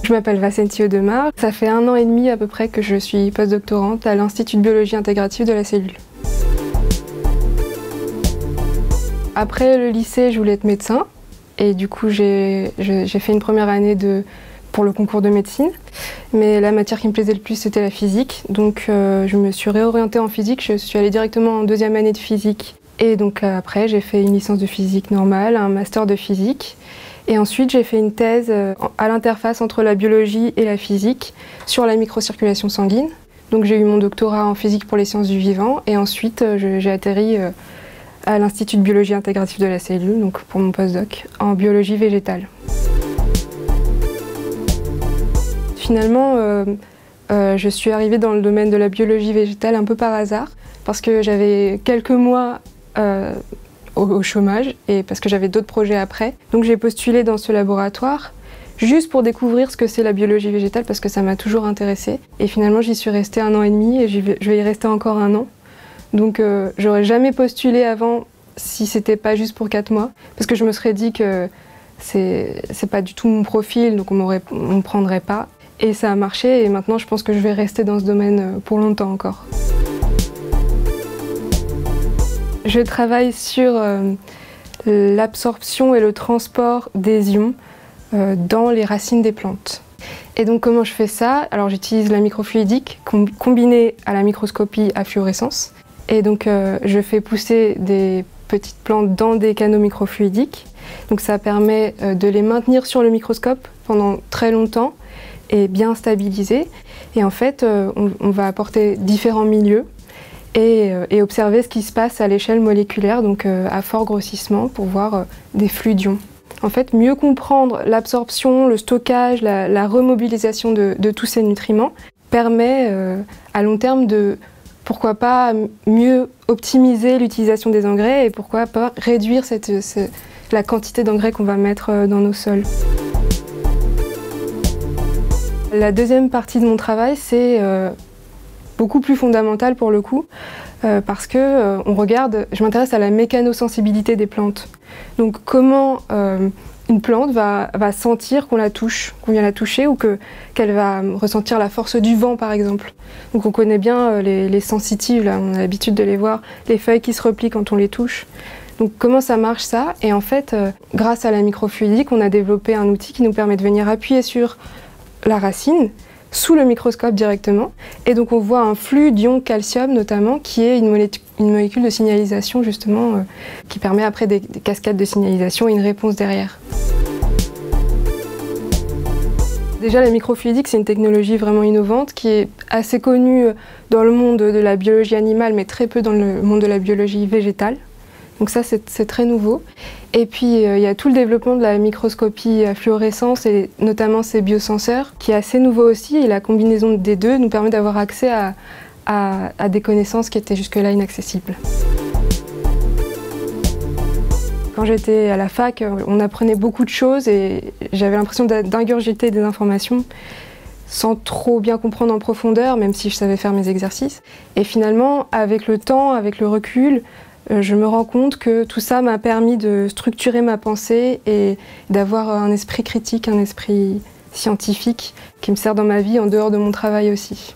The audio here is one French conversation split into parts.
Je m'appelle Vassentie Audemars. Ça fait 1 an et demi à peu près que je suis postdoctorante à l'Institut de biologie intégrative de la cellule. Après le lycée, je voulais être médecin et du coup j'ai fait une première année pour le concours de médecine. Mais la matière qui me plaisait le plus, c'était la physique. Donc je me suis réorientée en physique. Je suis allée directement en 2e année de physique. Et donc après, j'ai fait une licence de physique normale, un master de physique. Et ensuite, j'ai fait une thèse à l'interface entre la biologie et la physique sur la microcirculation sanguine. Donc j'ai eu mon doctorat en physique pour les sciences du vivant. Et ensuite, j'ai atterri à l'Institut de biologie intégrative de la cellule, donc pour mon postdoc, en biologie végétale. Finalement, je suis arrivée dans le domaine de la biologie végétale un peu par hasard, parce que j'avais quelques mois au chômage et parce que j'avais d'autres projets après. Donc j'ai postulé dans ce laboratoire juste pour découvrir ce que c'est la biologie végétale parce que ça m'a toujours intéressée. Et finalement j'y suis restée 1 an et demi et je vais y rester encore 1 an. Donc j'aurais jamais postulé avant si c'était pas juste pour 4 mois parce que je me serais dit que c'est pas du tout mon profil donc on me prendrait pas. Et ça a marché et maintenant je pense que je vais rester dans ce domaine pour longtemps encore. Je travaille sur l'absorption et le transport des ions dans les racines des plantes. Et donc comment je fais ça? Alors j'utilise la microfluidique combinée à la microscopie à fluorescence. Et donc je fais pousser des petites plantes dans des canaux microfluidiques. Donc ça permet de les maintenir sur le microscope pendant très longtemps et bien stabilisées. Et en fait, on va apporter différents milieux et observer ce qui se passe à l'échelle moléculaire, donc à fort grossissement, pour voir des flux d'ions. En fait, mieux comprendre l'absorption, le stockage, la remobilisation de tous ces nutriments permet à long terme de, pourquoi pas, mieux optimiser l'utilisation des engrais et pourquoi pas réduire la quantité d'engrais qu'on va mettre dans nos sols. La deuxième partie de mon travail, c'est beaucoup plus fondamental pour le coup, parce que je m'intéresse à la mécanosensibilité des plantes. Donc comment une plante va sentir qu'on la touche, qu'on vient la toucher ou qu'elle va ressentir la force du vent par exemple. Donc on connaît bien les sensitives, là, on a l'habitude de les voir, les feuilles qui se replient quand on les touche. Donc comment ça marche ça? Et en fait, grâce à la microfluidique, on a développé un outil qui nous permet de venir appuyer sur la racine, sous le microscope directement. Et donc on voit un flux d'ions calcium notamment, qui est une molécule de signalisation justement, qui permet après des cascades de signalisation et une réponse derrière. Déjà la microfluidique, c'est une technologie vraiment innovante qui est assez connue dans le monde de la biologie animale, mais très peu dans le monde de la biologie végétale. Donc ça, c'est très nouveau. Et puis, il y a tout le développement de la microscopie à fluorescence et notamment ces biosenseurs, qui est assez nouveau aussi. Et la combinaison des deux nous permet d'avoir accès à des connaissances qui étaient jusque-là inaccessibles. Quand j'étais à la fac, on apprenait beaucoup de choses et j'avais l'impression d'ingurgiter des informations sans trop bien comprendre en profondeur, même si je savais faire mes exercices. Et finalement, avec le temps, avec le recul, je me rends compte que tout ça m'a permis de structurer ma pensée et d'avoir un esprit critique, un esprit scientifique qui me sert dans ma vie en dehors de mon travail aussi.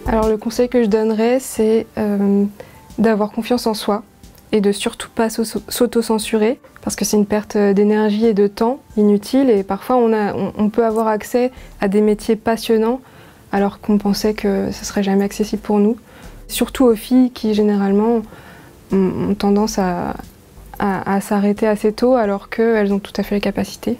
Alors le conseil que je donnerais, c'est d'avoir confiance en soi et de surtout pas s'auto-censurer parce que c'est une perte d'énergie et de temps inutile et parfois on peut avoir accès à des métiers passionnants alors qu'on pensait que ce serait jamais accessible pour nous. Surtout aux filles qui généralement ont tendance à s'arrêter assez tôt alors qu'elles ont tout à fait les capacités.